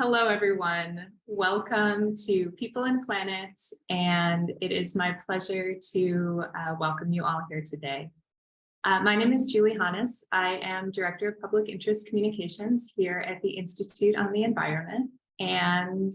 Hello, everyone. Welcome to People and Planet, and it is my pleasure to welcome you all here today. My name is Julie Hannes. I am Director of Public Interest Communications here at the Institute on the Environment, and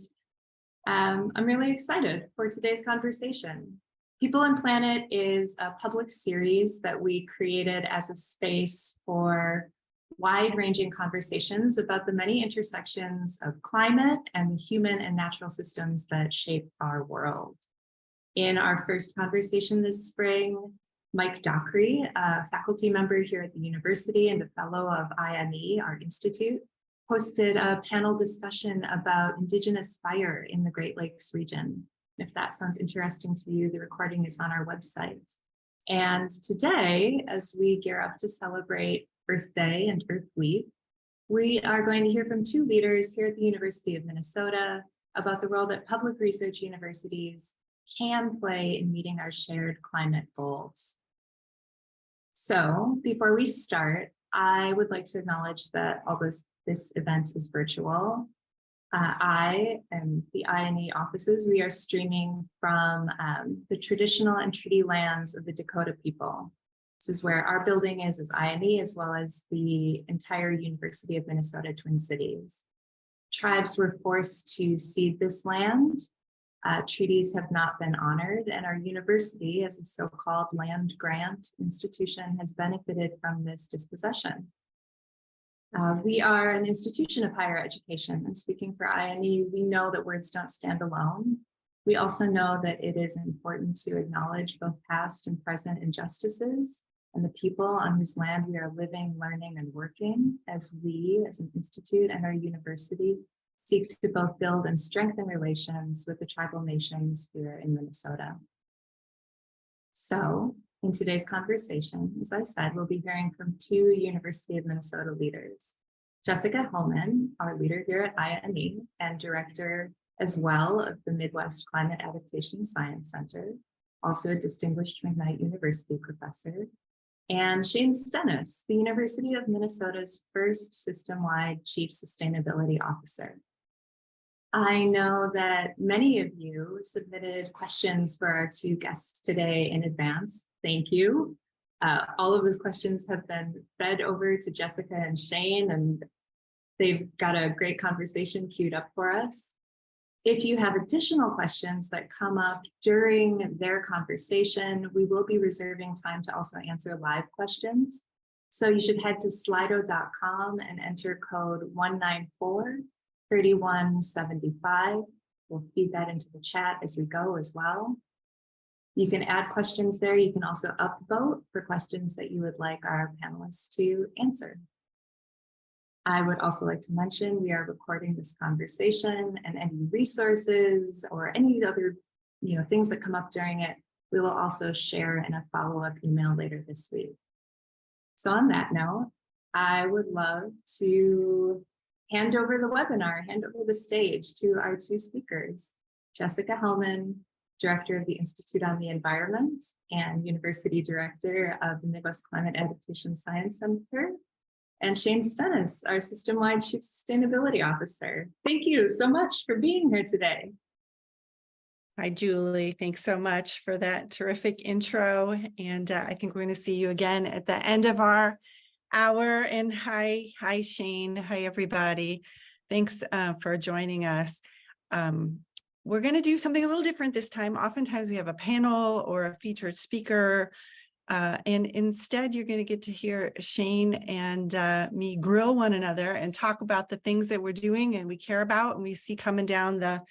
I'm really excited for today's conversation. People and Planet is a public series that we created as a space for wide-ranging conversations about the many intersections of climate and the human and natural systems that shape our world. In our first conversation this spring, Mike Dockery, a faculty member here at the university and a fellow of IME, our institute, hosted a panel discussion about Indigenous fire in the Great Lakes region. If that sounds interesting to you, the recording is on our website. And today, as we gear up to celebrate Earth Day and Earth Week, we are going to hear from two leaders here at the University of Minnesota about the role that public research universities can play in meeting our shared climate goals. So before we start, I would like to acknowledge that this event is virtual. I and the IME offices, we are streaming from the traditional and treaty lands of the Dakota people. This is where our building is as IME, as well as the entire University of Minnesota Twin Cities. Tribes were forced to cede this land. Treaties have not been honored, and our university, as a so-called land grant institution, has benefited from this dispossession. We are an institution of higher education, and speaking for IME, we know that words don't stand alone. We also know that it is important to acknowledge both past and present injustices and the people on whose land we are living, learning, and working as we, as an institute and our university, seek to both build and strengthen relations with the tribal nations here in Minnesota. So, in today's conversation, as I said, we'll be hearing from two University of Minnesota leaders. Jessica Hellmann, our leader here at IME and director as well of the Midwest Climate Adaptation Science Center, also a distinguished McKnight University professor, and Shane Stennes, the University of Minnesota's first system-wide Chief Sustainability Officer. I know that many of you submitted questions for our two guests today in advance. Thank you. All of those questions have been fed over to Jessica and Shane, and they've got a great conversation queued up for us. If you have additional questions that come up during their conversation, we will be reserving time to also answer live questions. So you should head to slido.com and enter code 194-3175. We'll feed that into the chat as we go as well. You can add questions there. You can also upvote for questions that you would like our panelists to answer. I would also like to mention we are recording this conversation, and any resources or any other things that come up during it, we will also share in a follow-up email later this week. So on that note, I would love to hand over the stage to our two speakers, Jessica Hellmann, Director of the Institute on the Environment and University Director of the Midwest Climate Adaptation Science Center, and Shane Stennes, our system-wide Chief Sustainability Officer. Thank you so much for being here today. Hi, Julie. Thanks so much for that terrific intro. And I think we're going to see you again at the end of our hour. And hi, Shane. Hi, everybody. Thanks for joining us. We're going to do something a little different this time. Oftentimes we have a panel or a featured speaker. And instead, you're going to get to hear Shane and me grill one another and talk about the things that we're doing and we care about and we see coming down the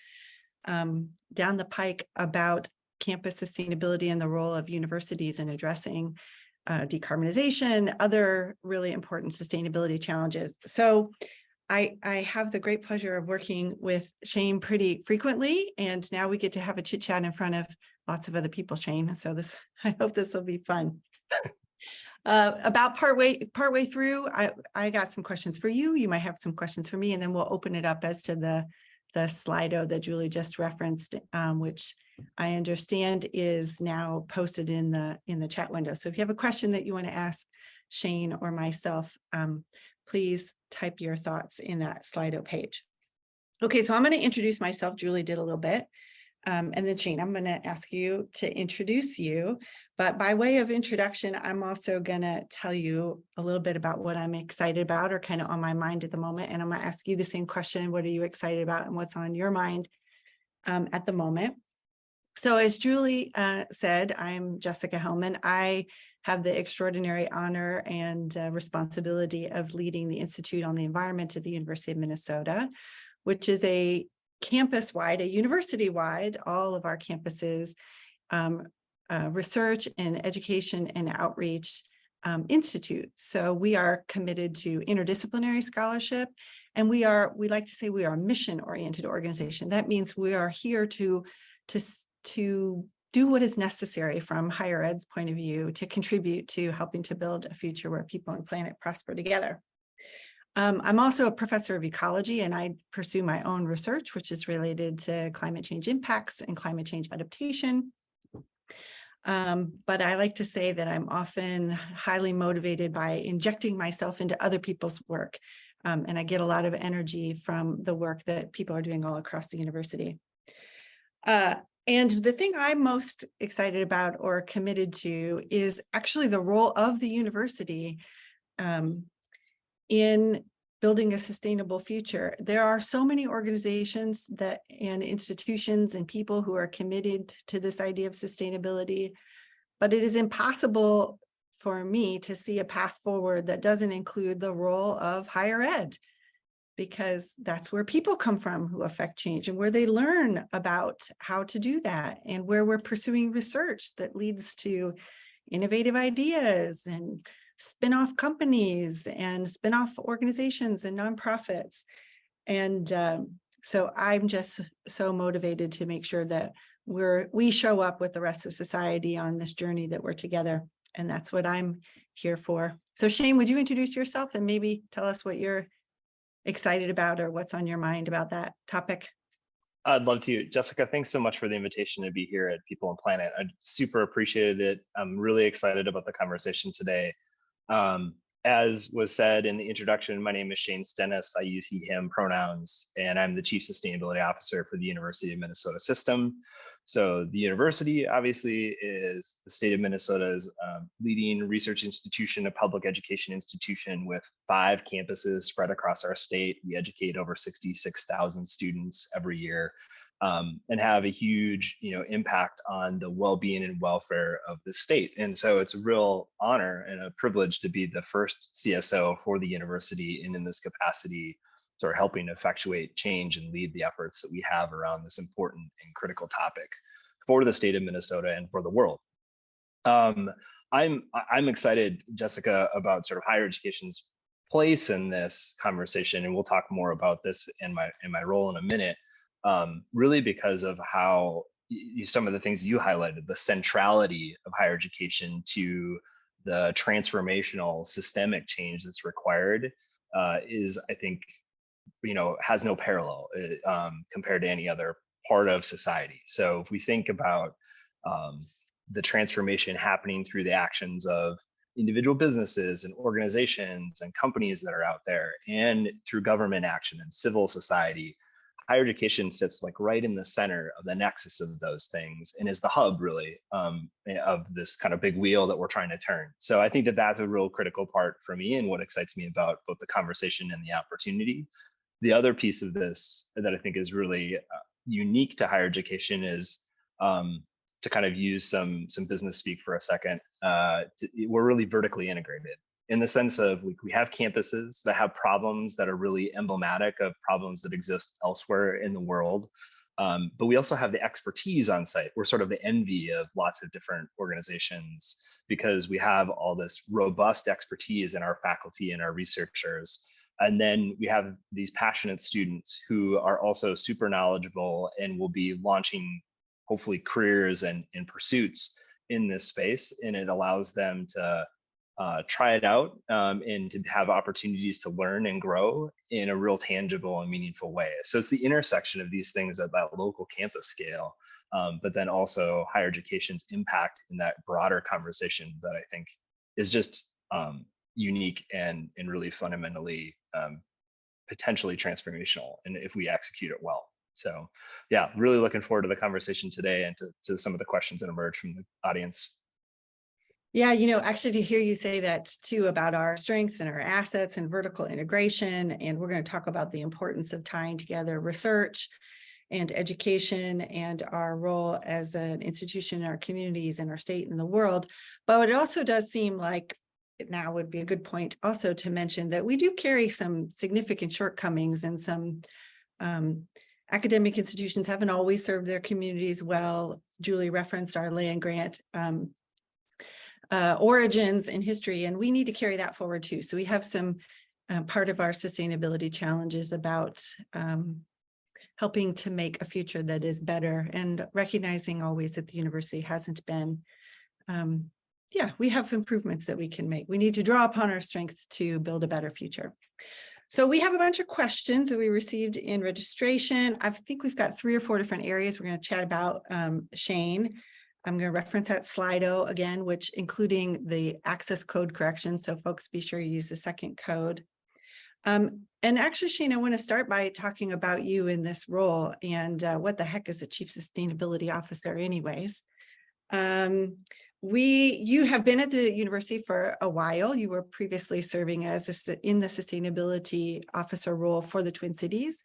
pike about campus sustainability and the role of universities in addressing decarbonization, other really important sustainability challenges. So I have the great pleasure of working with Shane pretty frequently, and now we get to have a chit chat in front of lots of other people, Shane. So I hope this will be fun. About partway through, I got some questions for you. You might have some questions for me, and then we'll open it up as to the Slido that Julie just referenced, which I understand is now posted in the chat window. So if you have a question that you want to ask Shane or myself, please type your thoughts in that Slido page. Okay, so I'm going to introduce myself. Julie did a little bit. And then Shane, I'm going to ask you to introduce you. But by way of introduction, I'm also going to tell you a little bit about what I'm excited about or kind of on my mind at the moment. And I'm going to ask you the same question. What are you excited about and what's on your mind at the moment? So as Julie said, I'm Jessica Hellmann. I have the extraordinary honor and responsibility of leading the Institute on the Environment at the University of Minnesota, which is a campus-wide, a university-wide, all of our campuses, research and education and outreach institute. So we are committed to interdisciplinary scholarship, and we like to say we are a mission-oriented organization. That means we are here to do what is necessary from higher ed's point of view to contribute to helping to build a future where people and planet prosper together. I'm also a professor of ecology, and I pursue my own research, which is related to climate change impacts and climate change adaptation. But I like to say that I'm often highly motivated by injecting myself into other people's work. And I get a lot of energy from the work that people are doing all across the university. And the thing I'm most excited about or committed to is actually the role of the university in building a sustainable future. There are so many organizations and institutions and people who are committed to this idea of sustainability, but it is impossible for me to see a path forward that doesn't include the role of higher ed, because that's where people come from who affect change and where they learn about how to do that, and where we're pursuing research that leads to innovative ideas and spin-off companies and spin-off organizations and nonprofits. And so I'm just so motivated to make sure that we show up with the rest of society on this journey that we're together. And that's what I'm here for. So Shane, would you introduce yourself and maybe tell us what you're excited about or what's on your mind about that topic? I'd love to. Jessica, thanks so much for the invitation to be here at People and Planet. I super appreciated it. I'm really excited about the conversation today. As was said in the introduction, my name is Shane Stennes. I use he, him pronouns, and I'm the Chief Sustainability Officer for the University of Minnesota system. So the university obviously is the state of Minnesota's leading research institution, a public education institution with 5 campuses spread across our state. We educate over 66,000 students every year. And have a huge, impact on the well-being and welfare of the state. And so it's a real honor and a privilege to be the first CSO for the university, and in this capacity, sort of helping effectuate change and lead the efforts that we have around this important and critical topic for the state of Minnesota and for the world. I'm excited, Jessica, about sort of higher education's place in this conversation, and we'll talk more about this in my role in a minute. Really because of how some of the things you highlighted, the centrality of higher education to the transformational systemic change that's required is, I think, has no parallel compared to any other part of society. So if we think about the transformation happening through the actions of individual businesses and organizations and companies that are out there, and through government action and civil society, higher education sits like right in the center of the nexus of those things and is the hub really of this kind of big wheel that we're trying to turn. So I think that that's a real critical part for me and what excites me about both the conversation and the opportunity. The other piece of this that I think is really unique to higher education is to kind of use some business speak for a second. We're really vertically integrated, in the sense of we have campuses that have problems that are really emblematic of problems that exist elsewhere in the world. But we also have the expertise on site. We're sort of the envy of lots of different organizations because we have all this robust expertise in our faculty and our researchers. And then we have these passionate students who are also super knowledgeable and will be launching hopefully careers and pursuits in this space. And it allows them to try it out and to have opportunities to learn and grow in a real tangible and meaningful way. So it's the intersection of these things at that local campus scale, but then also higher education's impact in that broader conversation that I think is just unique and really fundamentally potentially transformational, and if we execute it well. So yeah, really looking forward to the conversation today and to some of the questions that emerge from the audience. Yeah, actually to hear you say that too about our strengths and our assets and vertical integration, and we're going to talk about the importance of tying together research and education and our role as an institution in our communities and our state and the world. But it also does seem like now would be a good point also to mention that we do carry some significant shortcomings, and some academic institutions haven't always served their communities well. Julie referenced our land grant origins and history, and we need to carry that forward too. So we have some part of our sustainability challenges about helping to make a future that is better, and recognizing always that the university hasn't been, we have improvements that we can make. We need to draw upon our strengths to build a better future. So we have a bunch of questions that we received in registration. I think we've got 3 or 4 different areas we're going to chat about. Shane, I'm going to reference that Slido again, which including the access code correction. So folks, be sure you use the second code. And actually, Shane, I want to start by talking about you in this role, and what the heck is a Chief Sustainability Officer anyways. You have been at the university for a while. You were previously serving as in the Sustainability Officer role for the Twin Cities.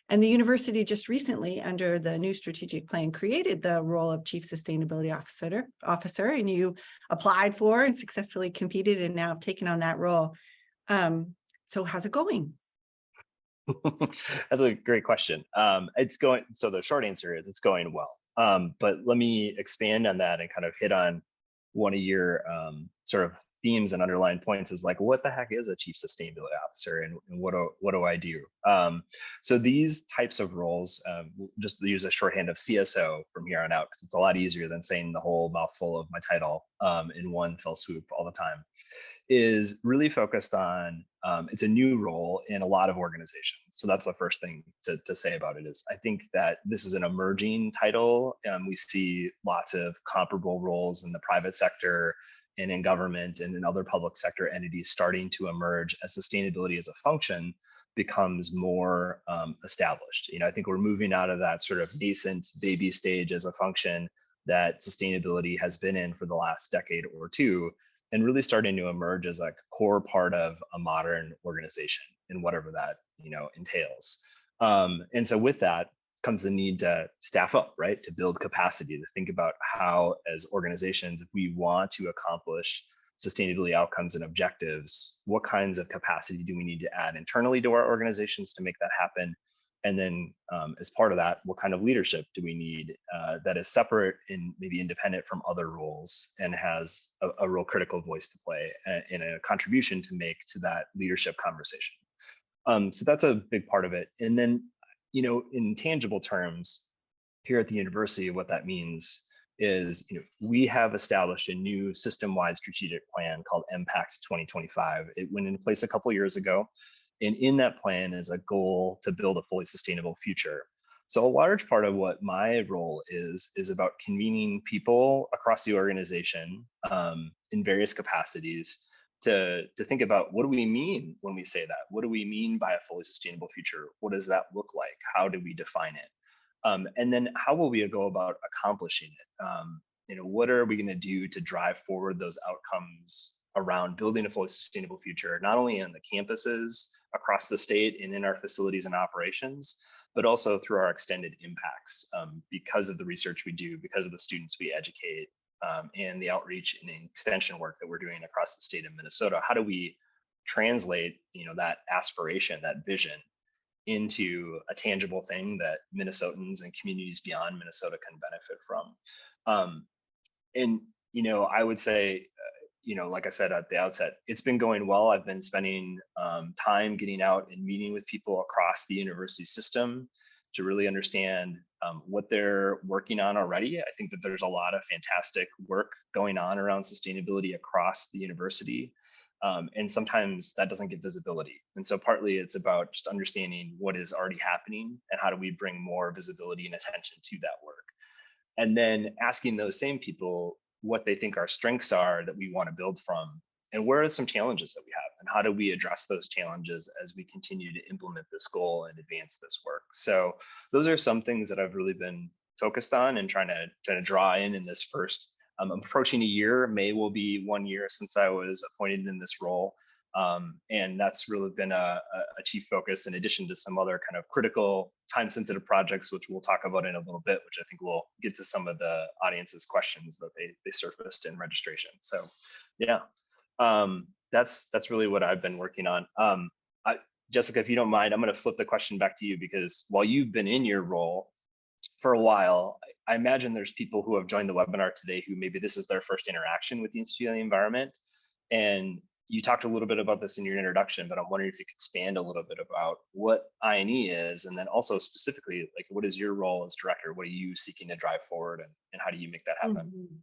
And the university just recently, under the new strategic plan, created the role of Chief Sustainability Officer, and you applied for and successfully competed and now have taken on that role. So how's it going? That's a great question. It's going, so the short answer is it's going well. But let me expand on that and kind of hit on one of your sort of themes and underlying points, is like, what the heck is a Chief Sustainability Officer, and what do I do? So these types of roles, just to use a shorthand of CSO from here on out, because it's a lot easier than saying the whole mouthful of my title in one fell swoop all the time, is really focused on, it's a new role in a lot of organizations. So that's the first thing to say about it, is I think that this is an emerging title. We see lots of comparable roles in the private sector and in government and in other public sector entities starting to emerge as sustainability as a function becomes more established. I think we're moving out of that sort of nascent baby stage as a function that sustainability has been in for the last decade or two, and really starting to emerge as a core part of a modern organization, and whatever that entails. And so with that comes the need to staff up, right? To build capacity, to think about how, as organizations, if we want to accomplish sustainability outcomes and objectives, what kinds of capacity do we need to add internally to our organizations to make that happen? And then as part of that, what kind of leadership do we need that is separate and maybe independent from other roles, and has a real critical voice to play and a contribution to make to that leadership conversation? So that's a big part of it. And then, in tangible terms, here at the university, what that means is, we have established a new system-wide strategic plan called Impact 2025. It went into place a couple of years ago. And in that plan is a goal to build a fully sustainable future. So a large part of what my role is about convening people across the organization in various capacities to think about, what do we mean when we say that? What do we mean by a fully sustainable future? What does that look like? How do we define it? And then how will we go about accomplishing it? What are we going to do to drive forward those outcomes around building a fully sustainable future, not only on the campuses across the state and in our facilities and operations, but also through our extended impacts, because of the research we do, because of the students we educate, and the outreach and extension work that we're doing across the state of Minnesota. How do we translate, that aspiration, that vision, into a tangible thing that Minnesotans and communities beyond Minnesota can benefit from? And I would say, like I said at the outset, it's been going well. I've been spending time getting out and meeting with people across the university system to really understand what they're working on already. I think that there's a lot of fantastic work going on around sustainability across the university. And sometimes that doesn't get visibility. And so partly it's about just understanding what is already happening and how do we bring more visibility and attention to that work. And then asking those same people what they think our strengths are that we want to build from, and where are some challenges that we have, and how do we address those challenges as we continue to implement this goal and advance this work? So those are some things that I've really been focused on and trying to draw in this first. I'm approaching a year. May will be 1 year since I was appointed in this role. And that's really been a chief focus, in addition to some other kind of critical time-sensitive projects, which we'll talk about in a little bit, which I think will get to some of the audience's questions that they surfaced in registration. So yeah, that's really what I've been working on. Jessica, if you don't mind, I'm going to flip the question back to you, because while you've been in your role for a while, I imagine there's people who have joined the webinar today who maybe this is their first interaction with the Institute on the Environment. And you talked a little bit about this in your introduction, but I'm wondering if you could expand a little bit about what I&E is, and then also specifically, like, what is your role as director? What are you seeking to drive forward, and how do you make that happen? Mm-hmm.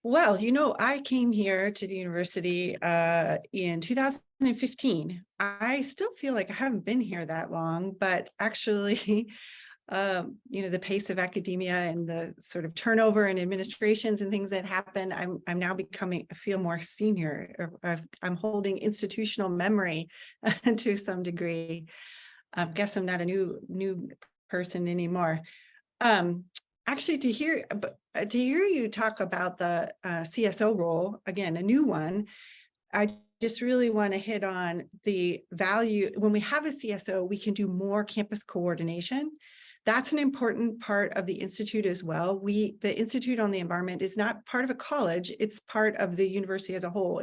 Well, I came here to the university in 2015. I still feel like I haven't been here that long, but actually, the pace of academia and the sort of turnover in administrations and things that happen, I'm now I feel more senior. I'm holding institutional memory to some degree. I guess I'm not a new person anymore. Actually, to hear you talk about the CSO role, again, a new one, I just really want to hit on the value. When we have a CSO, we can do more campus coordination. That's an important part of the Institute as well. The Institute on the Environment is not part of a college, it's part of the university as a whole.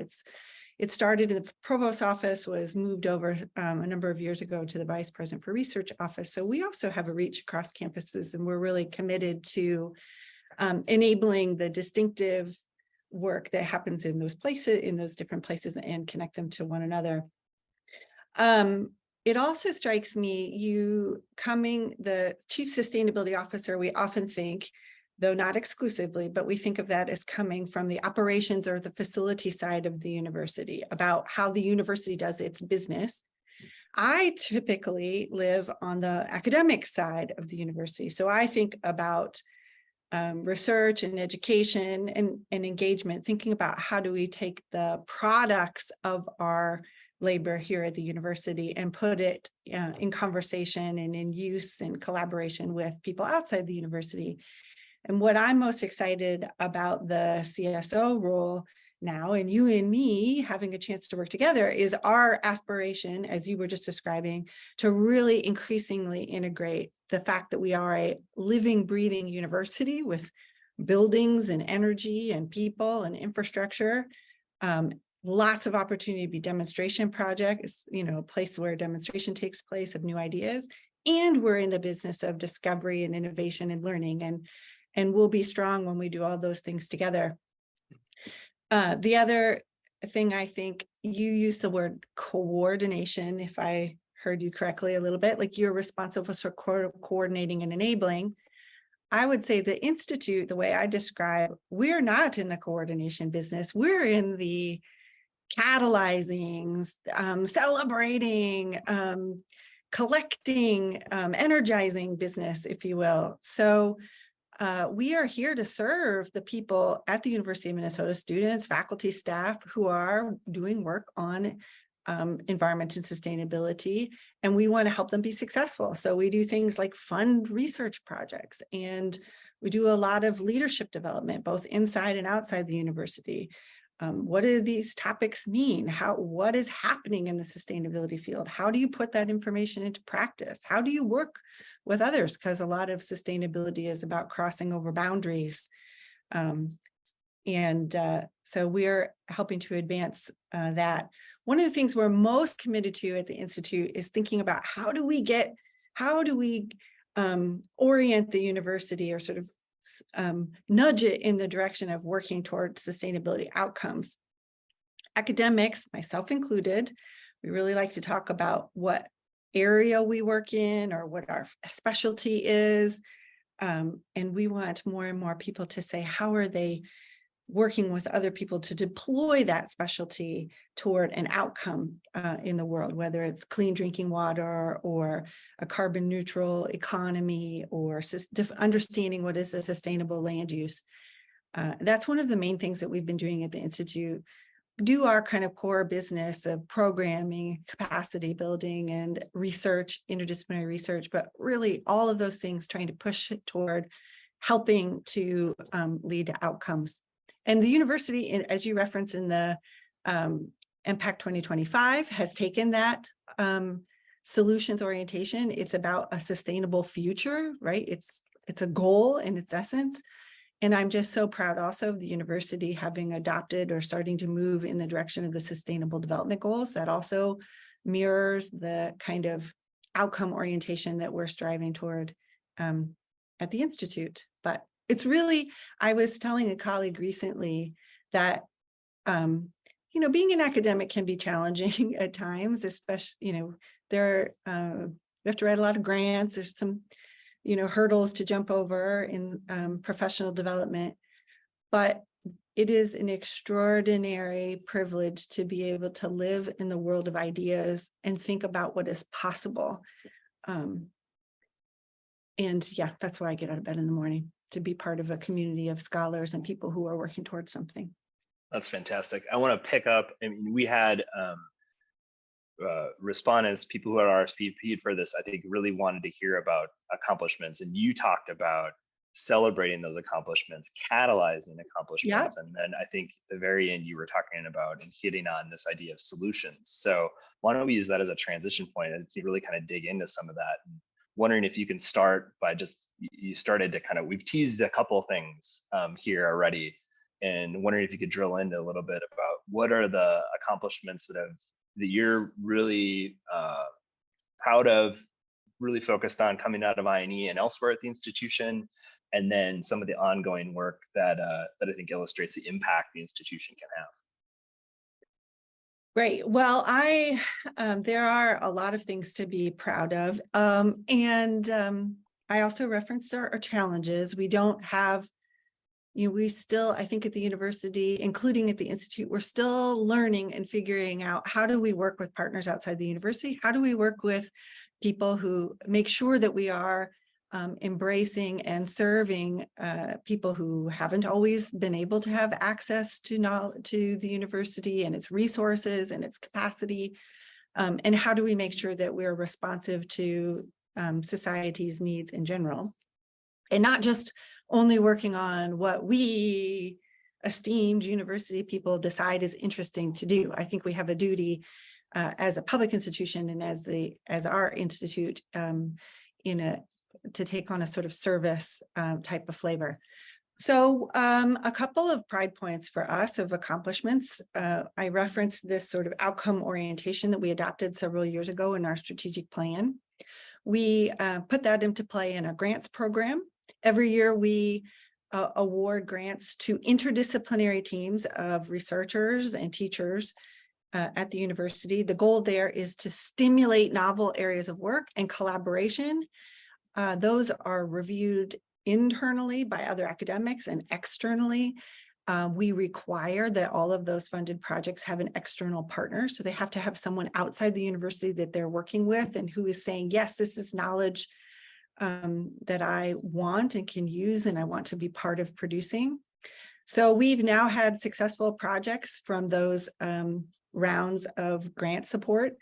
It started in the provost's office, was moved over a number of years ago to the vice president for research office. So we also have a reach across campuses, and we're really committed to enabling the distinctive work that happens in those places, in those different places, and connect them to one another. It also strikes me, you coming the chief sustainability officer, we often think, though not exclusively, but we think of that as coming from the operations or the facility side of the university, about how the university does its business. I typically live on the academic side of the university. So I think about research and education and engagement, thinking about how do we take the products of our labor here at the university and put it in conversation and in use and collaboration with people outside the university. And what I'm most excited about the CSO role now, and you and me having a chance to work together, is our aspiration, as you were just describing, to really increasingly integrate the fact that we are a living, breathing university with buildings and energy and people and infrastructure. Lots of opportunity to be demonstration projects, a place where demonstration takes place of new ideas. And we're in the business of discovery and innovation and learning. And we'll be strong when we do all those things together. The other thing, I think you used the word coordination, if I heard you correctly a little bit, like you're responsible for coordinating and enabling. I would say the Institute, the way I describe, we're not in the coordination business. We're in the catalyzing, celebrating, collecting, energizing business, if you will. So we are here to serve the people at the University of Minnesota, students, faculty, staff who are doing work on environment and sustainability, and we want to help them be successful. So we do things like fund research projects, and we do a lot of leadership development, both inside and outside the university. What do these topics mean? What is happening in the sustainability field? How do you put that information into practice? How do you work with others? Because a lot of sustainability is about crossing over boundaries. So we're helping to advance that. One of the things we're most committed to at the Institute is thinking about how do we orient the university, or sort of nudge it in the direction of working towards sustainability outcomes. Academics, myself included, we really like to talk about what area we work in or what our specialty is. And we want more and more people to say, how are they working with other people to deploy that specialty toward an outcome in the world, whether it's clean drinking water or a carbon neutral economy, or understanding what is a sustainable land use. That's one of the main things that we've been doing at the Institute. do our kind of core business of programming, capacity building, and research, interdisciplinary research, but really all of those things trying to push it toward helping to lead to outcomes. And the university, as you referenced in the Impact 2025, has taken that solutions orientation. It's about a sustainable future, right? It's a goal in its essence. And I'm just so proud also of the university having adopted or starting to move in the direction of the Sustainable Development Goals. That also mirrors the kind of outcome orientation that we're striving toward at the Institute. But it's really, I was telling a colleague recently that, being an academic can be challenging at times, especially, we have to write a lot of grants. There's some hurdles to jump over in professional development, but it is an extraordinary privilege to be able to live in the world of ideas and think about what is possible. And yeah, that's why I get out of bed in the morning, to be part of a community of scholars and people who are working towards something. That's fantastic. I want to pick up, we had respondents, people who had RSVP'd for this, I think really wanted to hear about accomplishments, and you talked about celebrating those accomplishments, catalyzing accomplishments, and then I think at the very end you were talking about and hitting on this idea of solutions. So why don't we use that as a transition point to really kind of dig into some of that? And wondering if you can start by you started to we've teased a couple of things here already, and wondering if you could drill into a little bit about what are the accomplishments that you're really proud of, really focused on coming out of INE and elsewhere at the institution, and then some of the ongoing work that I think illustrates the impact the institution can have. Great. Well, there are a lot of things to be proud of. And I also referenced our challenges. We don't have, we still, I think at the university, including at the Institute, we're still learning and figuring out, how do we work with partners outside the university? How do we work with people who make sure that we are embracing and serving people who haven't always been able to have access to the university and its resources and its capacity? And how do we make sure that we're responsive to society's needs in general? And not just only working on what we esteemed university people decide is interesting to do. I think we have a duty as a public institution and as our institute to take on a sort of service type of flavor. So a couple of pride points for us of accomplishments. I referenced this sort of outcome orientation that we adopted several years ago in our strategic plan. We put that into play in a grants program. Every year we award grants to interdisciplinary teams of researchers and teachers at the university. The goal there is to stimulate novel areas of work and collaboration. Those are reviewed internally by other academics and externally. We require that all of those funded projects have an external partner. So they have to have someone outside the university that they're working with and who is saying, yes, this is knowledge that I want and can use and I want to be part of producing. So we've now had successful projects from those rounds of grant support.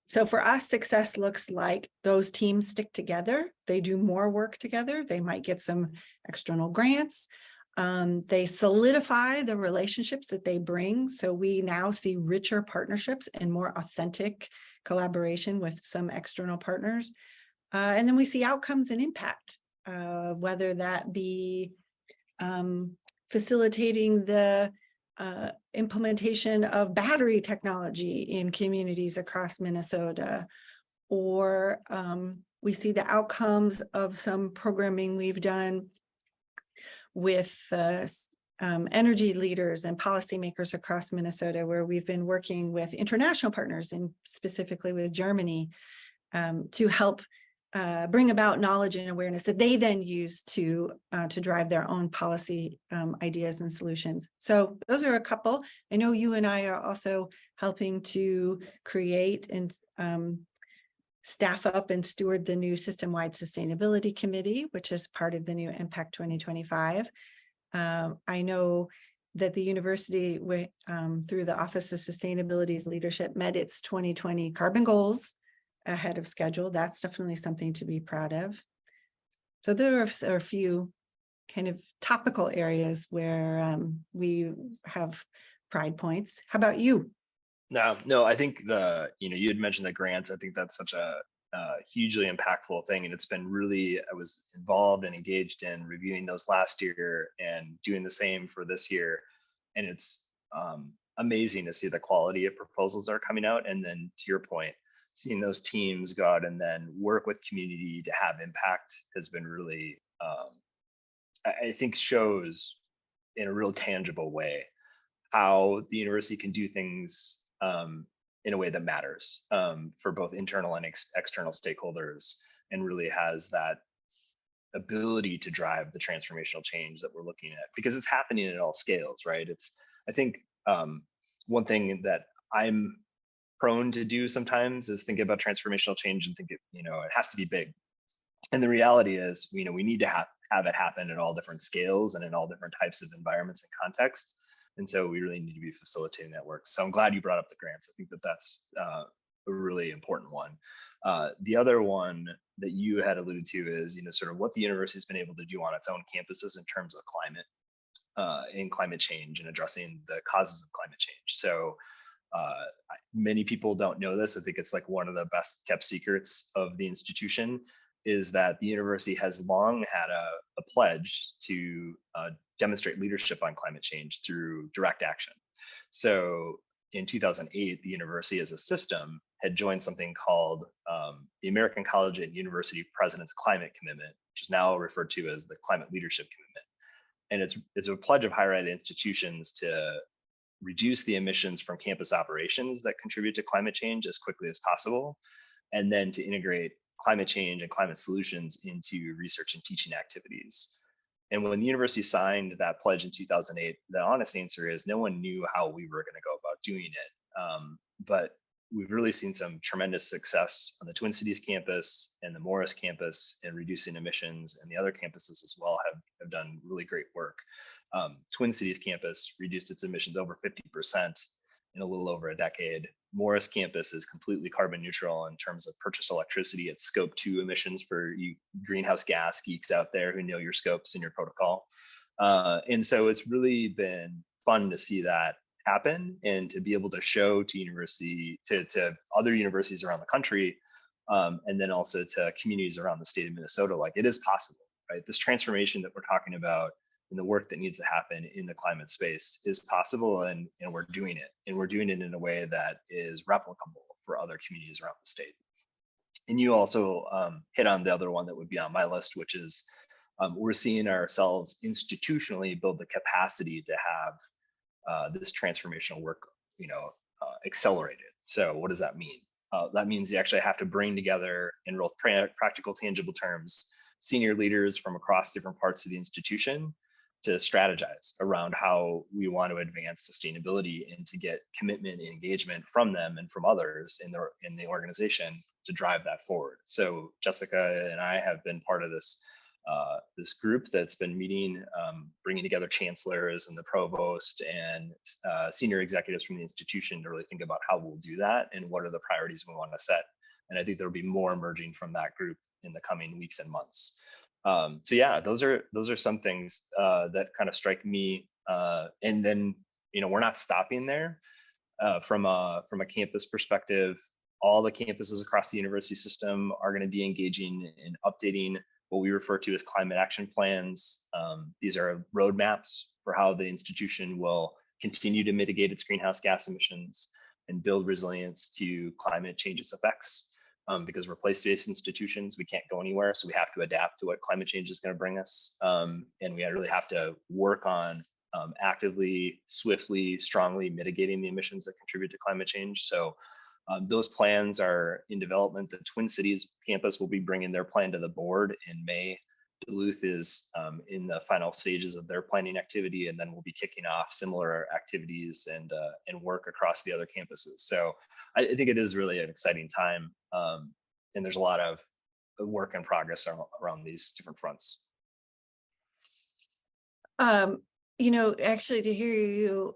So for us, success looks like those teams stick together. They do more work together. They might get some external grants. They solidify the relationships that they bring. So we now see richer partnerships and more authentic collaboration with some external partners. And then we see outcomes and impact, whether that be facilitating the implementation of battery technology in communities across Minnesota, or we see the outcomes of some programming we've done with energy leaders and policymakers across Minnesota, where we've been working with international partners and specifically with Germany to help bring about knowledge and awareness that they then use to drive their own policy ideas and solutions. So those are a couple. I know you and I are also helping to create and staff up and steward the new system-wide sustainability committee, which is part of the new Impact 2025. I know that the university, through the Office of Sustainability's leadership, met its 2020 carbon goals ahead of schedule. That's definitely something to be proud of. So there are a few kind of topical areas where we have pride points. How about you? No, I think you had mentioned the grants. I think that's such a hugely impactful thing. And it's been really, I was involved and engaged in reviewing those last year and doing the same for this year. And it's amazing to see the quality of proposals that are coming out. And then to your point, seeing those teams go out and then work with community to have impact has been really, I think shows in a real tangible way how the university can do things in a way that matters for both internal and external stakeholders, and really has that ability to drive the transformational change that we're looking at, because it's happening at all scales, right? I think one thing that I'm prone to do sometimes is think about transformational change and think it has to be big. And the reality is, we need to have it happen at all different scales and in all different types of environments and contexts. And so we really need to be facilitating that work. So I'm glad you brought up the grants. I think that that's a really important one. The other one that you had alluded to is, sort of what the university has been able to do on its own campuses in terms of climate and climate change and addressing the causes of climate change. So many people don't know this. I think it's like one of the best kept secrets of the institution, is that the university has long had a pledge to demonstrate leadership on climate change through direct action. So in 2008, the university as a system had joined something called the American College and University President's Climate Commitment, which is now referred to as the Climate Leadership Commitment. And it's a pledge of higher ed institutions to reduce the emissions from campus operations that contribute to climate change as quickly as possible, and then to integrate climate change and climate solutions into research and teaching activities. And when the university signed that pledge in 2008, the honest answer is no one knew how we were going to go about doing it. But we've really seen some tremendous success on the Twin Cities campus and the Morris campus in reducing emissions, and the other campuses as well have done really great work. Twin Cities campus reduced its emissions over 50% in a little over a decade. Morris campus is completely carbon neutral in terms of purchased electricity at scope 2 emissions for you greenhouse gas geeks out there who know your scopes and your protocol. And so it's really been fun to see that happen, and to be able to show to other universities around the country, and then also to communities around the state of Minnesota, like it is possible, right? This transformation that we're talking about and the work that needs to happen in the climate space is possible, and we're doing it, and we're doing it in a way that is replicable for other communities around the state. And you also hit on the other one that would be on my list, which is we're seeing ourselves institutionally build the capacity to have this transformational work, accelerated. So what does that mean? That means you actually have to bring together, in real practical, tangible terms, senior leaders from across different parts of the institution to strategize around how we want to advance sustainability, and to get commitment and engagement from them and from others in the organization to drive that forward. So Jessica and I have been part of this group that's been meeting, bringing together chancellors and the provost and senior executives from the institution to really think about how we'll do that and what are the priorities we want to set. And I think there'll be more emerging from that group in the coming weeks and months. So yeah, those are some things that kind of strike me. And then we're not stopping there. From a campus perspective, all the campuses across the university system are going to be engaging in updating what we refer to as climate action plans. These are roadmaps for how the institution will continue to mitigate its greenhouse gas emissions and build resilience to climate change's effects. Because we're place-based institutions, we can't go anywhere, so we have to adapt to what climate change is going to bring us. And we really have to work on actively, swiftly, strongly mitigating the emissions that contribute to climate change. So those plans are in development. The Twin Cities campus will be bringing their plan to the board in May. Duluth is in the final stages of their planning activity, and then we'll be kicking off similar activities and work across the other campuses. So I think it is really an exciting time, and there's a lot of work in progress around these different fronts. Actually, to hear you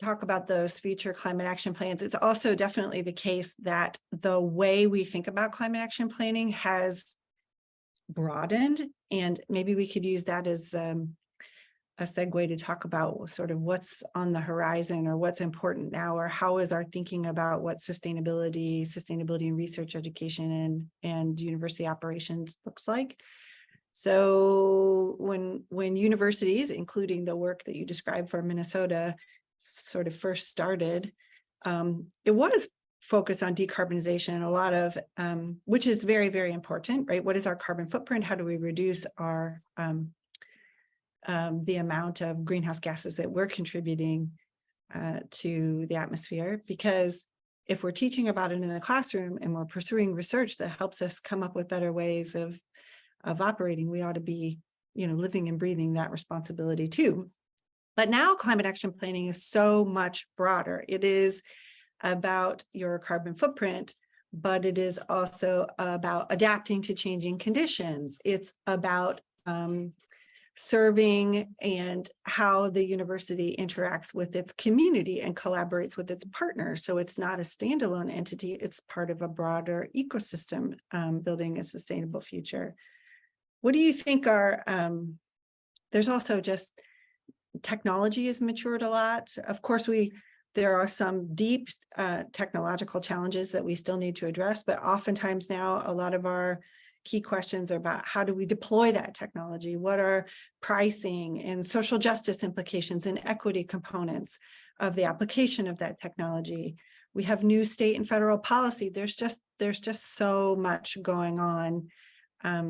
talk about those future climate action plans, it's also definitely the case that the way we think about climate action planning has broadened, and maybe we could use that as a segue to talk about sort of what's on the horizon, or what's important now, or how is our thinking about what sustainability and research education and university operations looks like. So when universities, including the work that you described for Minnesota, sort of first started, it was focused on decarbonization, a lot of, which is very, very important, right? What is our carbon footprint? How do we reduce our the amount of greenhouse gases that we're contributing to the atmosphere? Because if we're teaching about it in the classroom and we're pursuing research that helps us come up with better ways of operating, we ought to be, living and breathing that responsibility too. But now climate action planning is so much broader. It is about your carbon footprint, but it is also about adapting to changing conditions. It's about serving and how the university interacts with its community and collaborates with its partners. So it's not a standalone entity, it's part of a broader ecosystem, building a sustainable future. What do you think are, there's also just technology has matured a lot. Of course, there are some deep technological challenges that we still need to address, but oftentimes now a lot of our key questions are about how do we deploy that technology? What are pricing and social justice implications and equity components of the application of that technology? We have new state and federal policy. There's just so much going on.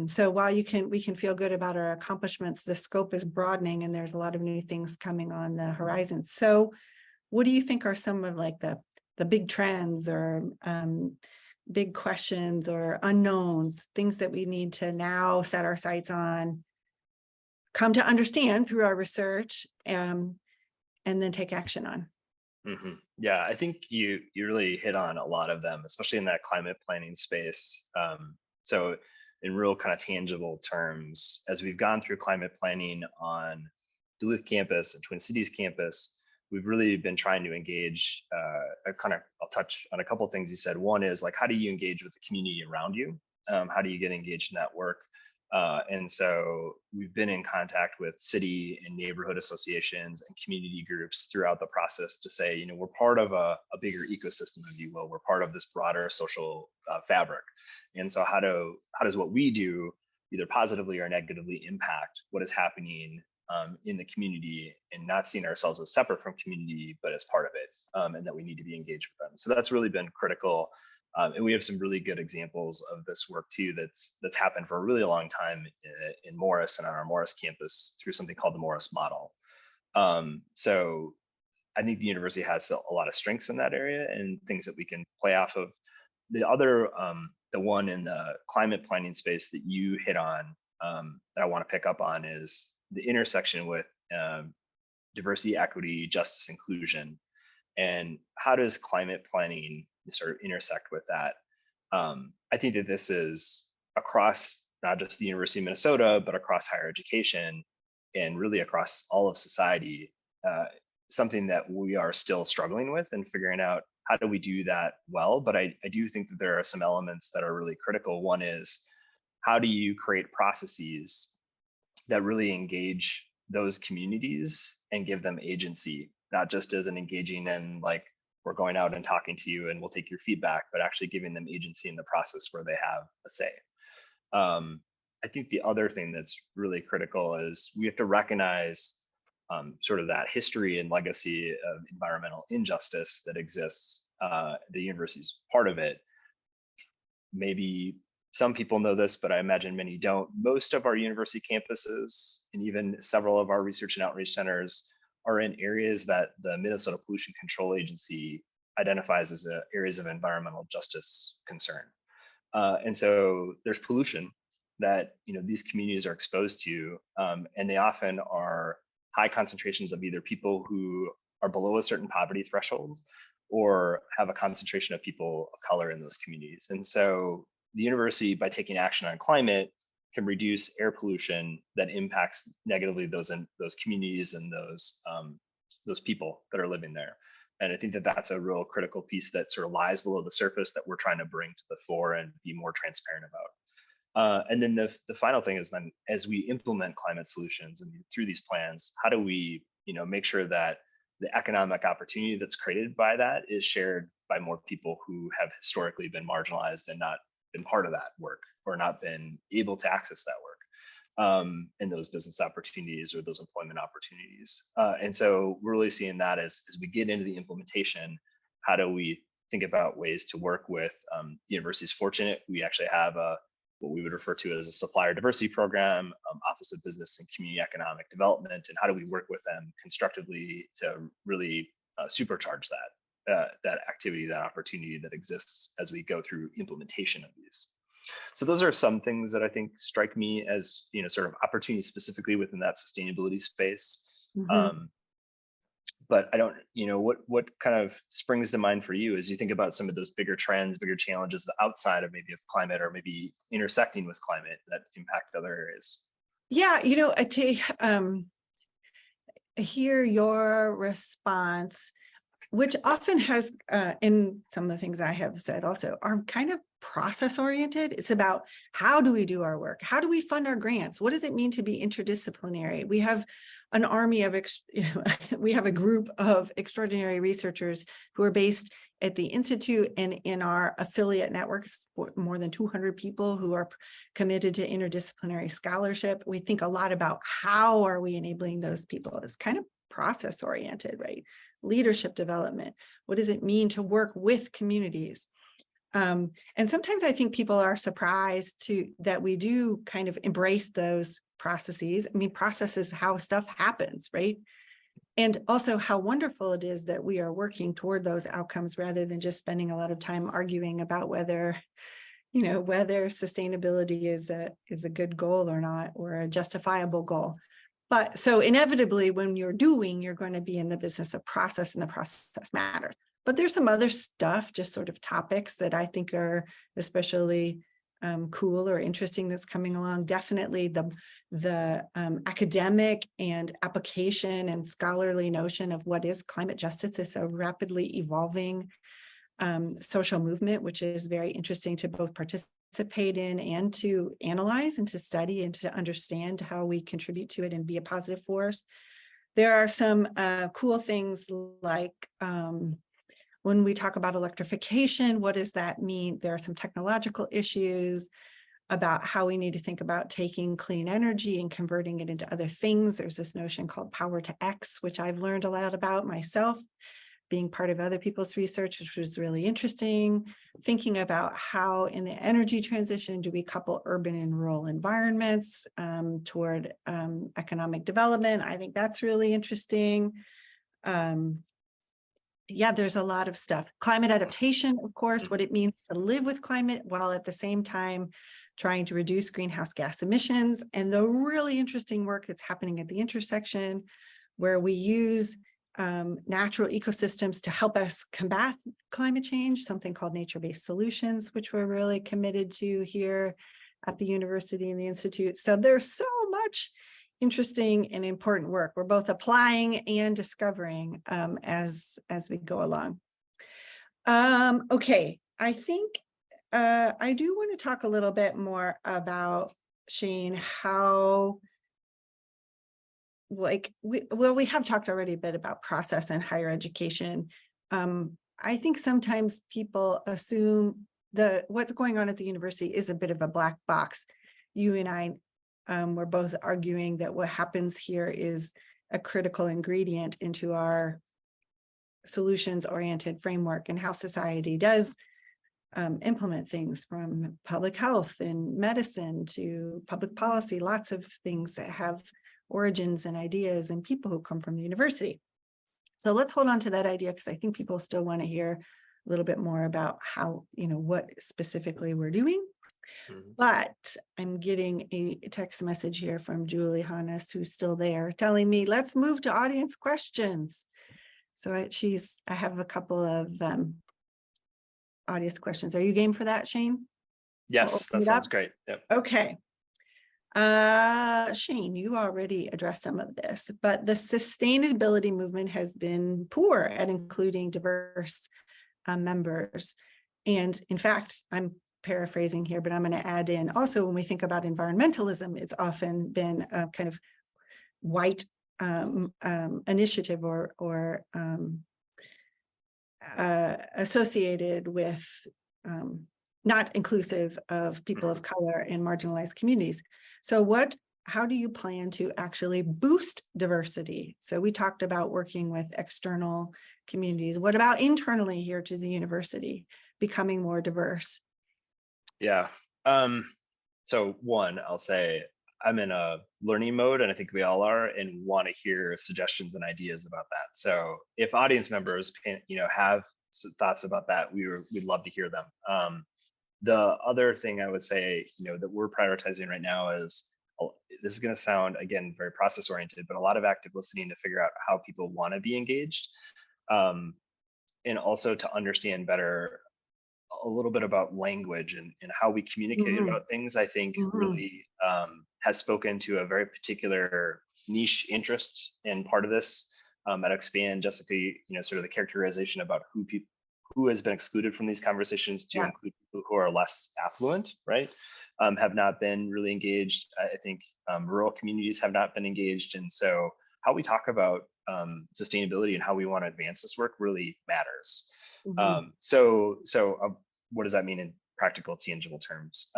So while we can feel good about our accomplishments, the scope is broadening and there's a lot of new things coming on the horizon. So what do you think are some of like the big trends or big questions or unknowns, things that we need to now set our sights on, come to understand through our research, and then take action on? Mm-hmm. Yeah, I think you really hit on a lot of them, especially in that climate planning space. So in real kind of tangible terms, as we've gone through climate planning on Duluth campus and Twin Cities campus, we've really been trying to engage, I'll touch on a couple of things you said. One is like, how do you engage with the community around you? How do you get engaged in that work? And so we've been in contact with city and neighborhood associations and community groups throughout the process to say, we're part of a bigger ecosystem, if you will. We're part of this broader social fabric. And so how does what we do either positively or negatively impact what is happening in the community, and not seeing ourselves as separate from community, but as part of it, and that we need to be engaged with them. So that's really been critical. And we have some really good examples of this work too that's happened for a really long time in Morris and on our Morris campus through something called the Morris model. So I think the university has a lot of strengths in that area and things that we can play off of. The other, the one in the climate planning space that you hit on, that I want to pick up on, is the intersection with diversity, equity, justice, inclusion, and how does climate planning sort of intersect with that? I think that this is across not just the University of Minnesota, but across higher education and really across all of society, something that we are still struggling with and figuring out how do we do that well. But I do think that there are some elements that are really critical. One is, how do you create processes that really engage those communities and give them agency, not just as an engaging and like, we're going out and talking to you and we'll take your feedback, but actually giving them agency in the process where they have a say. I think the other thing that's really critical is we have to recognize sort of that history and legacy of environmental injustice that exists. The university's part of it. Maybe some people know this, but I imagine many don't. Most of our university campuses and even several of our research and outreach centers are in areas that the Minnesota Pollution Control Agency identifies as areas of environmental justice concern. And so there's pollution that these communities are exposed to, and they often are high concentrations of either people who are below a certain poverty threshold or have a concentration of people of color in those communities. And so the university, by taking action on climate, can reduce air pollution that impacts negatively those communities and those people that are living there. And I think that that's a real critical piece that sort of lies below the surface that we're trying to bring to the fore and be more transparent about. And then the final thing is then, as we implement climate solutions and through these plans, how do we, make sure that the economic opportunity that's created by that is shared by more people who have historically been marginalized and not been part of that work or not been able to access that work, and those business opportunities or those employment opportunities. And so we're really seeing that as we get into the implementation, how do we think about ways to work with the university's fortunate. We actually have what we would refer to as a supplier diversity program, Office of Business and Community Economic Development, and how do we work with them constructively to really supercharge that activity, that opportunity that exists as we go through implementation of these. So those are some things that I think strike me as, sort of opportunities specifically within that sustainability space. Mhm. But I don't, what kind of springs to mind for you as you think about some of those bigger trends, bigger challenges outside of maybe of climate or maybe intersecting with climate that impact other areas? Yeah, I hear your response, which often has, in some of the things I have said also, are kind of process oriented. It's about how do we do our work? How do we fund our grants? What does it mean to be interdisciplinary? We have an army of, we have a group of extraordinary researchers who are based at the Institute and in our affiliate networks, more than 200 people who are committed to interdisciplinary scholarship. We think a lot about how are we enabling those people. It's kind of process oriented, right? Leadership development. What does it mean to work with communities? And sometimes I think people are surprised that we do kind of embrace those processes. I mean, process is how stuff happens, right? And also how wonderful it is that we are working toward those outcomes rather than just spending a lot of time arguing about whether sustainability is a good goal or not, or a justifiable goal. But so inevitably, when you're going to be in the business of process, and the process matters. But there's some other stuff, just sort of topics that I think are especially cool or interesting that's coming along. Definitely the academic and application and scholarly notion of what is climate justice. It's a rapidly evolving social movement, which is very interesting to both participate in and to analyze and to study and to understand how we contribute to it and be a positive force. There are some cool things like when we talk about electrification, what does that mean? There are some technological issues about how we need to think about taking clean energy and converting it into other things. There's this notion called power to X, which I've learned a lot about myself, being part of other people's research, which was really interesting. Thinking about how in the energy transition, do we couple urban and rural environments toward economic development? I think that's really interesting. Yeah, there's a lot of stuff. Climate adaptation, of course, what it means to live with climate while at the same time trying to reduce greenhouse gas emissions, and the really interesting work that's happening at the intersection where we use natural ecosystems to help us combat climate change, something called nature-based solutions, which we're really committed to here at the university and the Institute. So there's so much interesting and important work we're both applying and discovering as we go along. Okay, I think I do want to talk a little bit more about, Shane, how we have talked already a bit about process and higher education. I think sometimes people assume what's going on at the university is a bit of a black box. You and I we're both arguing that what happens here is a critical ingredient into our solutions-oriented framework and how society does implement things, from public health and medicine to public policy, lots of things that have origins and ideas and people who come from the university. So let's hold on to that idea, because I think people still want to hear a little bit more about how, what specifically we're doing. But I'm getting a text message here from Julie Hannes, who's still there, telling me, let's move to audience questions. So I have a couple of audience questions. Are you game for that, Shane? Yes, that sounds great. Yep. Okay. Shane, you already addressed some of this, but the sustainability movement has been poor at including diverse members. And in fact, I'm paraphrasing here, but I'm going to add in also when we think about environmentalism, it's often been a kind of white initiative or associated with not inclusive of people of color and marginalized communities. So how do you plan to actually boost diversity? So we talked about working with external communities. What about internally here to the university, becoming more diverse? Yeah. So one, I'll say I'm in a learning mode, and I think we all are, and want to hear suggestions and ideas about that. So if audience members can, have thoughts about that, we'd love to hear them. The other thing I would say, that we're prioritizing right now is, this is going to sound, again, very process oriented, but a lot of active listening to figure out how people want to be engaged, and also to understand better a little bit about language and how we communicate about things. I think really has spoken to a very particular niche interest in part of this. At Expand, Jessica, sort of the characterization about who has been excluded from these conversations to include people who are less affluent, right? Have not been really engaged. I think rural communities have not been engaged. And so how we talk about sustainability and how we want to advance this work really matters. So what does that mean in practical, tangible terms?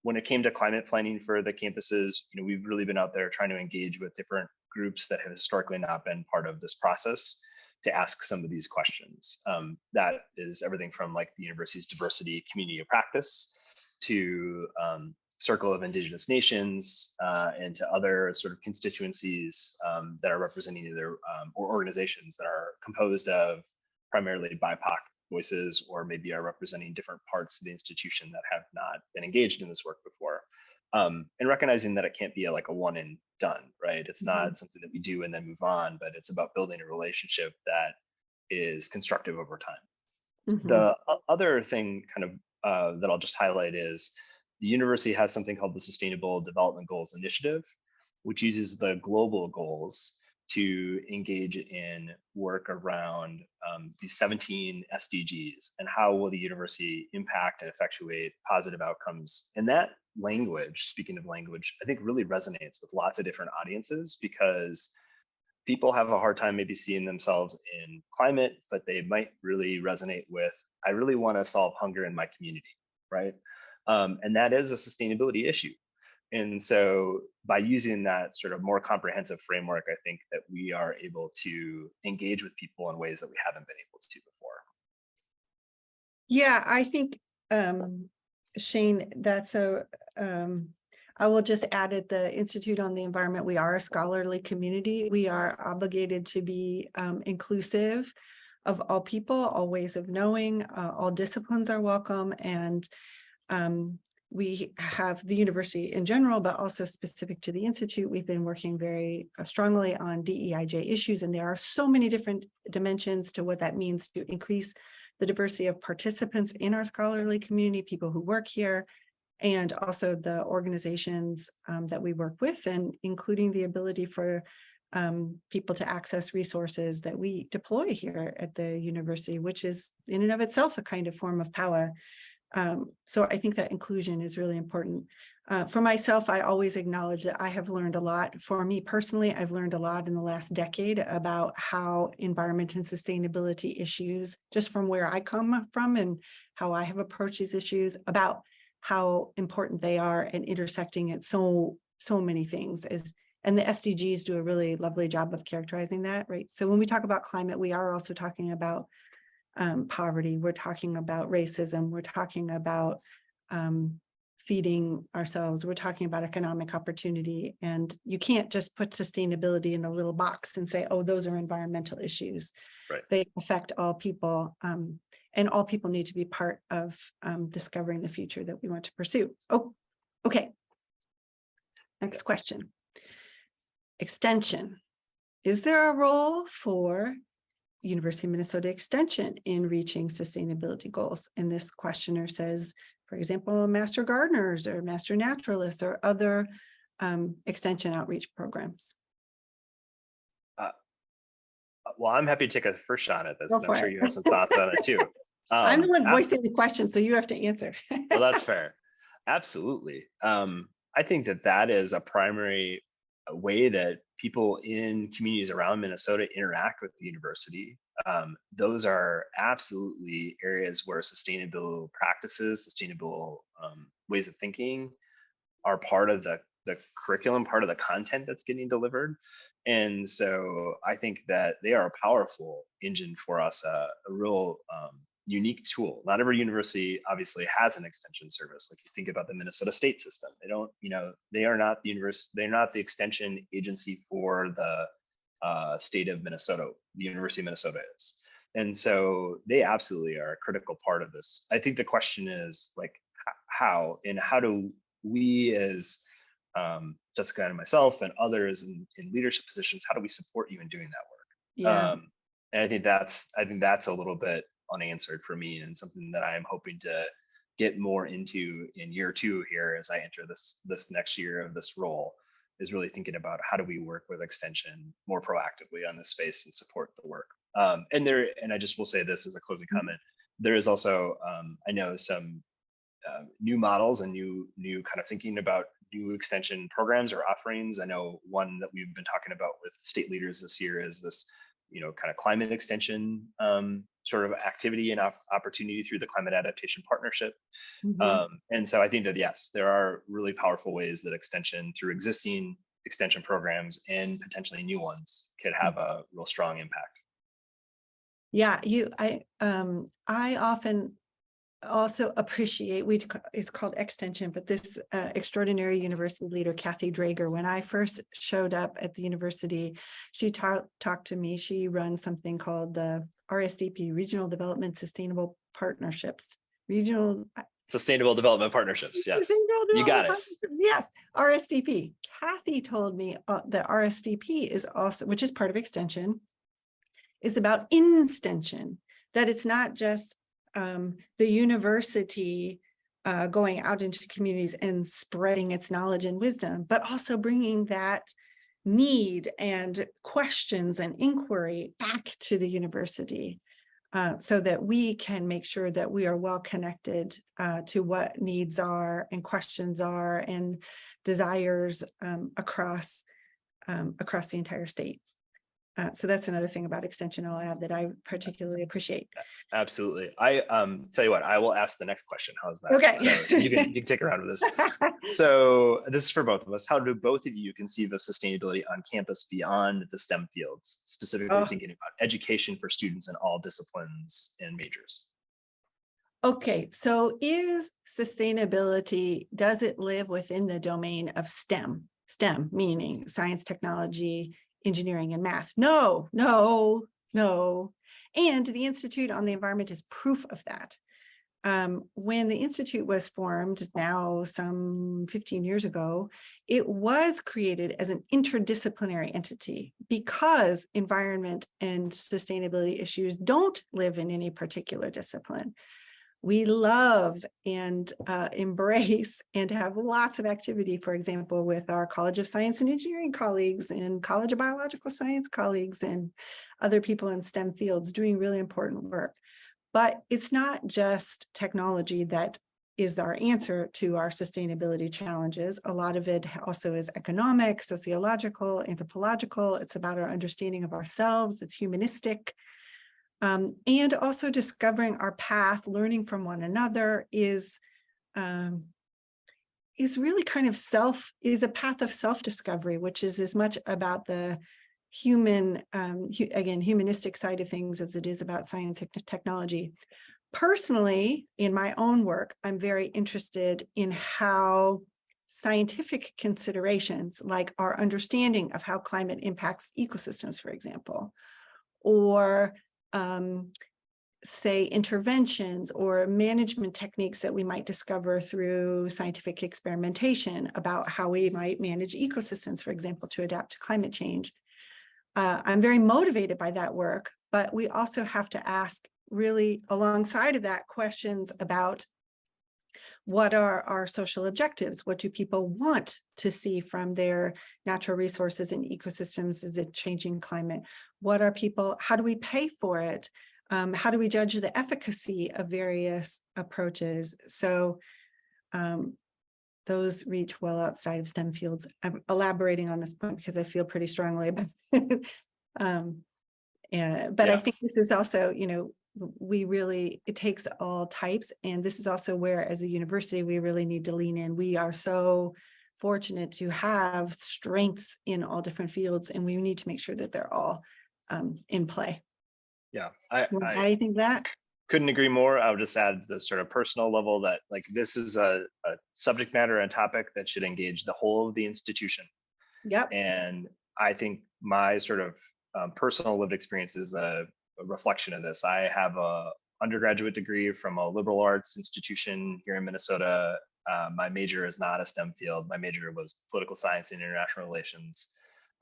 When it came to climate planning for the campuses, we've really been out there trying to engage with different groups that have historically not been part of this process to ask some of these questions. That is everything from like the university's diversity community of practice to Circle of Indigenous Nations and to other sort of constituencies that are representing either or organizations that are composed of primarily BIPOC voices, or maybe are representing different parts of the institution that have not been engaged in this work before. And recognizing that it can't be like a one and done, right? It's not something that we do and then move on, but it's about building a relationship that is constructive over time. The other thing kind of that I'll just highlight is the university has something called the Sustainable Development Goals Initiative, which uses the global goals to engage in work around these 17 SDGs and how will the university impact and effectuate positive outcomes. And that language, speaking of language, I think really resonates with lots of different audiences, because people have a hard time maybe seeing themselves in climate, but they might really resonate with, I really want to solve hunger in my community, right? And that is a sustainability issue. And so by using that sort of more comprehensive framework, I think that we are able to engage with people in ways that we haven't been able to before. Yeah, I think, Shane, I will just add at the Institute on the Environment, we are a scholarly community. We are obligated to be inclusive of all people, all ways of knowing, all disciplines are welcome. And we have the university in general, but also specific to the Institute, we've been working very strongly on DEIJ issues, and there are so many different dimensions to what that means to increase the diversity of participants in our scholarly community, people who work here, and also the organizations that we work with, and including the ability for people to access resources that we deploy here at the university, which is in and of itself a kind of form of power. So I think that inclusion is really important. For myself, I always acknowledge that I have learned a lot. For me personally, I've learned a lot in the last decade about how environment and sustainability issues, just from where I come from and how I have approached these issues, about how important they are and intersecting at so many things. And the SDGs do a really lovely job of characterizing that, right? So when we talk about climate, we are also talking about poverty, we're talking about racism, we're talking about feeding ourselves, we're talking about economic opportunity. And you can't just put sustainability in a little box and say, oh, those are environmental issues. Right. They affect all people, and all people need to be part of discovering the future that we want to pursue. Oh, okay. Next question. Extension. Is there a role for University of Minnesota Extension in reaching sustainability goals? And this questioner says, for example, master gardeners or master naturalists or other extension outreach programs. Well, I'm happy to take a first shot at this, Go and I'm for sure it. you have some thoughts on it too. I'm the one Ab- voicing the question, so you have to answer. well, that's fair. Absolutely. I think that that is a primary way that people in communities around Minnesota interact with the university. Those are absolutely areas where sustainable practices, sustainable ways of thinking are part of the curriculum, part of the content that's getting delivered. And so I think that they are a powerful engine for us, a real unique tool. Not every university obviously has an extension service. Like you think about the Minnesota state system, they don't, they are not the university, they're not the extension agency for the state of Minnesota. The University of Minnesota is. And so they absolutely are a critical part of this. I think the question is like, how do we as Jessica and myself and others in leadership positions, how do we support you in doing that work? Yeah. And I think that's a little bit unanswered for me, and something that I am hoping to get more into in year 2 here as I enter this next year of this role, is really thinking about how do we work with extension more proactively on this space and support the work. And I just will say this as a closing comment. There is also I know some new models and new kind of thinking about new extension programs or offerings. I know one that we've been talking about with state leaders this year is this, kind of climate extension sort of activity and opportunity through the Climate Adaptation Partnership. And so I think that, yes, there are really powerful ways that extension through existing extension programs and potentially new ones could have a real strong impact. Yeah, I often also appreciate, it's called extension, but this extraordinary university leader, Kathy Drager, when I first showed up at the university, she talked to me. She runs something called the RSDP, Regional Development Sustainable Partnerships. Sustainable Development Partnerships, yes. You got it. Yes, RSDP. Kathy told me that RSDP is also, which is part of extension, is about instention, that it's not just the university going out into communities and spreading its knowledge and wisdom, but also bringing that need and questions and inquiry back to the university so that we can make sure that we are well connected to what needs are and questions are and desires across the entire state. So that's another thing about extension I'll add that I particularly appreciate. Absolutely. I tell you what, I will ask the next question. How's that? Okay. So you can take a round of this. So this is for both of us. How do both of you conceive of sustainability on campus beyond the STEM fields, specifically thinking about education for students in all disciplines and majors? Okay, so is sustainability, does it live within the domain of STEM? STEM meaning science, technology, engineering, and math? No. And the Institute on the Environment is proof of that. When the Institute was formed now some 15 years ago, it was created as an interdisciplinary entity because environment and sustainability issues don't live in any particular discipline. We love and embrace and have lots of activity, for example, with our College of Science and Engineering colleagues and College of Biological Science colleagues and other people in STEM fields doing really important work. But it's not just technology that is our answer to our sustainability challenges. A lot of it also is economic, sociological, anthropological. It's about our understanding of ourselves. It's humanistic. And also discovering our path, learning from one another is really kind of a path of self-discovery, which is as much about the human, again, humanistic side of things as it is about science and technology. Personally, in my own work, I'm very interested in how scientific considerations, like our understanding of how climate impacts ecosystems, for example, or say interventions or management techniques that we might discover through scientific experimentation about how we might manage ecosystems, for example, to adapt to climate change. I'm very motivated by that work, but we also have to ask really alongside of that questions about what are our social objectives? What do people want to see from their natural resources and ecosystems? Is it changing climate? What are people, how do we pay for it? How do we judge the efficacy of various approaches? So those reach well outside of STEM fields. I'm elaborating on this point because I feel pretty strongly about it. But I think this is also, it takes all types. And this is also where, as a university, we really need to lean in. We are so fortunate to have strengths in all different fields, and we need to make sure that they're all in play. Yeah, I think that. Couldn't agree more. I would just add the sort of personal level that this is a subject matter and topic that should engage the whole of the institution. Yep. And I think my sort of personal lived experience is a reflection of this. I have a undergraduate degree from a liberal arts institution here in Minnesota. My major is not a STEM field. My major was political science and international relations.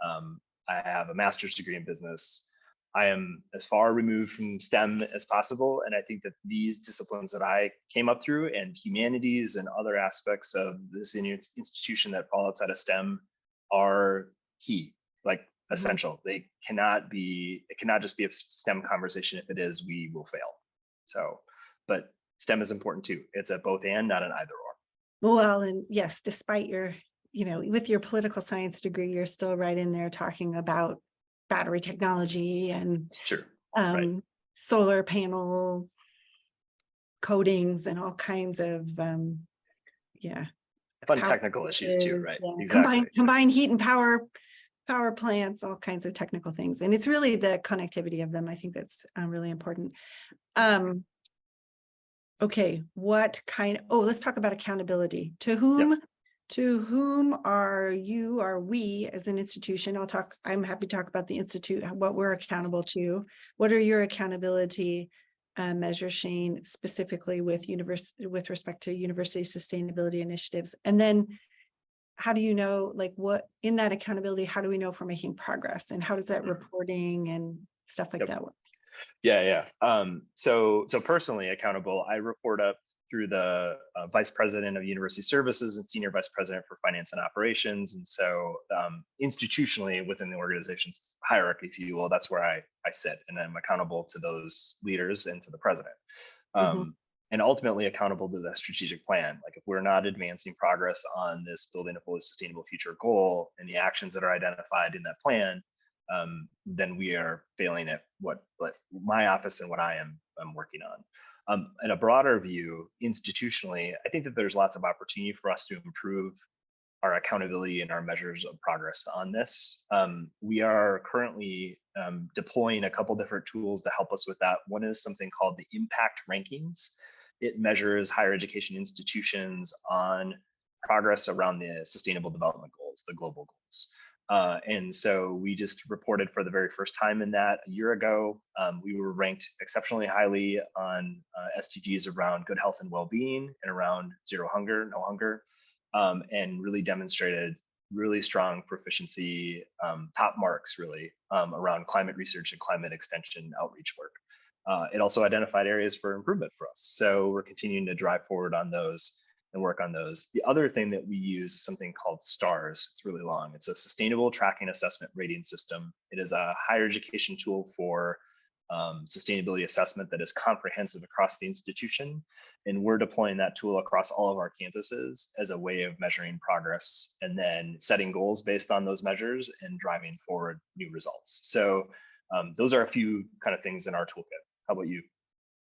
I have a master's degree in business. I am as far removed from STEM as possible. And I think that these disciplines that I came up through, and humanities and other aspects of this institution that fall outside of STEM, are key, essential. It cannot just be a STEM conversation. If it is, we will fail. So, but STEM is important too. It's a both and, not an either or. Well, and yes, despite your, with your political science degree, you're still right in there talking about battery technology and solar panel coatings and all kinds of fun technical issues too, right? Exactly. Combined heat and power plants, all kinds of technical things. And it's really the connectivity of them. I think that's really important. Okay, let's talk about accountability. To whom are we as an institution? I'm happy to talk about the Institute, what we're accountable to. What are your accountability measures, Shane, specifically with respect to university sustainability initiatives? And then how do you know, what in that accountability, how do we know if we're making progress, and how does that reporting and stuff like that work? Yeah. So personally accountable, I report up through the vice president of university services and senior vice president for finance and operations. And so institutionally within the organization's hierarchy, if you will, that's where I sit, and I'm accountable to those leaders and to the president. And ultimately accountable to the strategic plan. If we're not advancing progress on this building a fully sustainable future goal and the actions that are identified in that plan, then we are failing at what my office and what I'm working on. In a broader view, institutionally, I think that there's lots of opportunity for us to improve our accountability and our measures of progress on this. We are currently deploying a couple different tools to help us with that. One is something called the impact rankings. It measures higher education institutions on progress around the sustainable development goals, the global goals. And so we just reported for the very first time in that a year ago. We were ranked exceptionally highly on SDGs around good health and well-being and around zero hunger, no hunger, and really demonstrated really strong proficiency, top marks really, around climate research and climate extension outreach work. It also identified areas for improvement for us. So we're continuing to drive forward on those and work on those. The other thing that we use is something called STARS. It's really long. It's a sustainable tracking assessment rating system. It is a higher education tool for sustainability assessment that is comprehensive across the institution. And we're deploying that tool across all of our campuses as a way of measuring progress and then setting goals based on those measures and driving forward new results. So those are a few kind of things in our toolkit. How about you?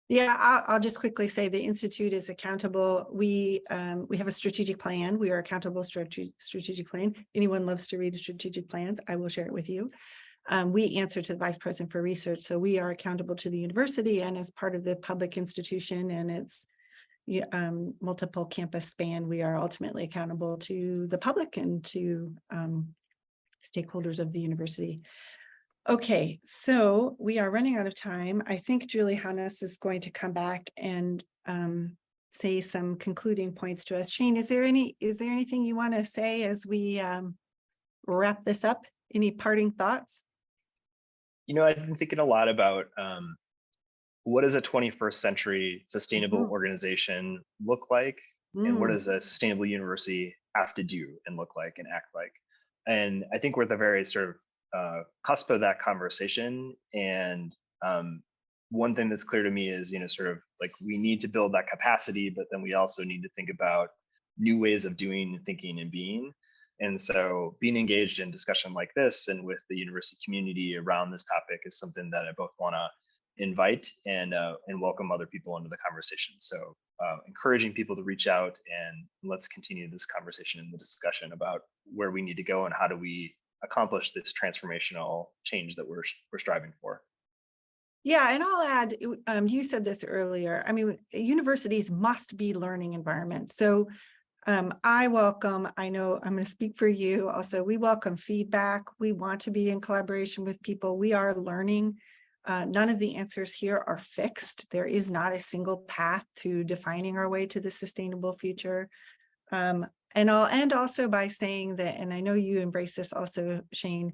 Yeah, I'll just quickly say the Institute is accountable. We have a strategic plan. We are accountable strategic plan. Anyone loves to read strategic plans, I will share it with you. We answer to the Vice President for Research. So we are accountable to the university, and as part of the public institution and its multiple campus span, we are ultimately accountable to the public and to stakeholders of the university. Okay, so we are running out of time. I think Julie Hannes is going to come back and say some concluding points to us. Shane, is there anything you want to say as we wrap this up? Any parting thoughts? I've been thinking a lot about what does a 21st century sustainable organization look like? and what Mm. does a sustainable university have to do and look like and act like. And I think we're at the very sort of cusp of that conversation. And one thing that's clear to me is, sort of like we need to build that capacity, but then we also need to think about new ways of doing, thinking, and being. And so being engaged in discussion like this and with the university community around this topic is something that I both want to invite and welcome other people into the conversation. So encouraging people to reach out, and let's continue this conversation and the discussion about where we need to go and how do we accomplish this transformational change that we're striving for. Yeah, and I'll add, you said this earlier. I mean, universities must be learning environments. So I know I'm going to speak for you also, we welcome feedback. We want to be in collaboration with people. We are learning. None of the answers here are fixed. There is not a single path to defining our way to the sustainable future. And I'll end also by saying that, and I know you embrace this also, Shane,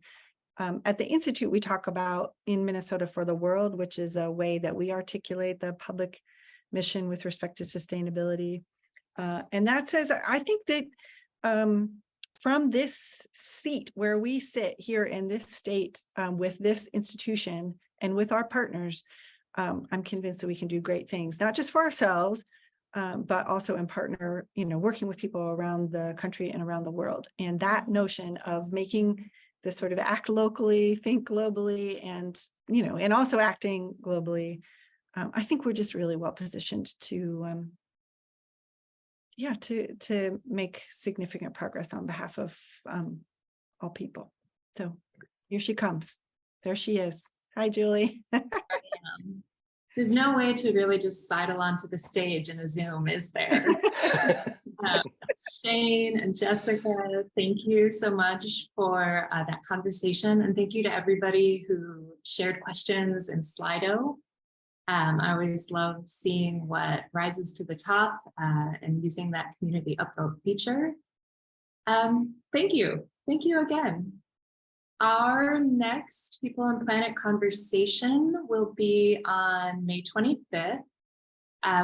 at the Institute, we talk about in Minnesota for the World, which is a way that we articulate the public mission with respect to sustainability. And that says, I think that from this seat where we sit here in this state with this institution and with our partners, I'm convinced that we can do great things, not just for ourselves, but also in partner, working with people around the country and around the world. And that notion of making this sort of act locally, think globally, and, and also acting globally, I think we're just really well positioned to to make significant progress on behalf of all people. So here she comes. There she is. Hi, Julie. There's no way to really just sidle onto the stage in a Zoom, is there? Shane and Jessica, thank you so much for that conversation. And thank you to everybody who shared questions in Slido. I always love seeing what rises to the top and using that community upvote feature. Thank you. Thank you again. Our next People on Planet conversation will be on May 25th,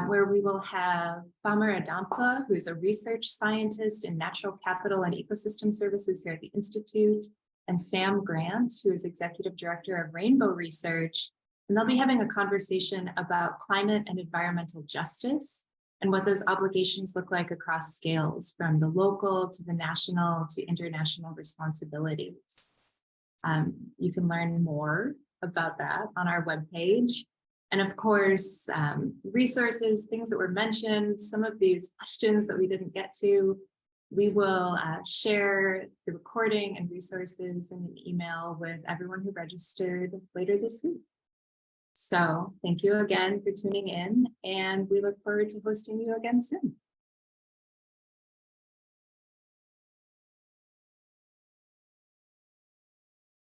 where we will have Bamer Adampa, who's a research scientist in natural capital and ecosystem services here at the Institute, and Sam Grant, who is executive director of Rainbow Research. And they'll be having a conversation about climate and environmental justice and what those obligations look like across scales, from the local to the national to international responsibilities. You can learn more about that on our webpage. And of course, resources, things that were mentioned, some of these questions that we didn't get to, we will share the recording and resources in an email with everyone who registered later this week. So thank you again for tuning in, and we look forward to hosting you again soon.